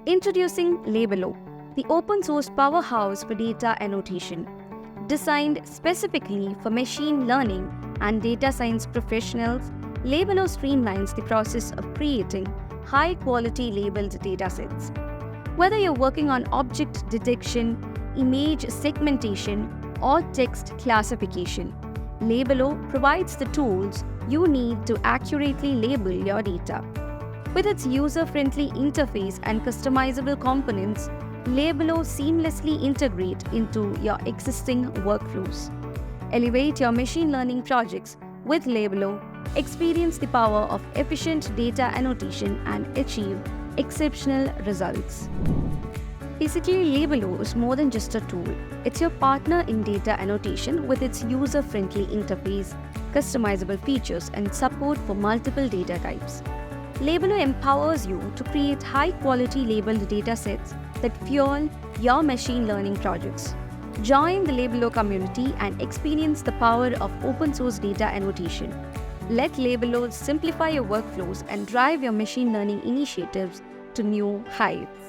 Introducing Labelo, the open source powerhouse for data annotation. Designed specifically for machine learning and data science professionals, Labelo streamlines the process of creating high-quality labeled datasets. Whether you're working on object detection, image segmentation, or text classification, Labelo provides the tools you need to accurately label your data. With its user-friendly interface and customizable components, Labelo seamlessly integrates into your existing workflows. Elevate your machine learning projects with Labelo, experience the power of efficient data annotation, and achieve exceptional results. Basically, Labelo is more than just a tool. It's your partner in data annotation with its user-friendly interface, customizable features, and support for multiple data types. Labelo empowers you to create high-quality labeled datasets that fuel your machine learning projects. Join the Labelo community and experience the power of open-source data annotation. Let Labelo simplify your workflows and drive your machine learning initiatives to new heights.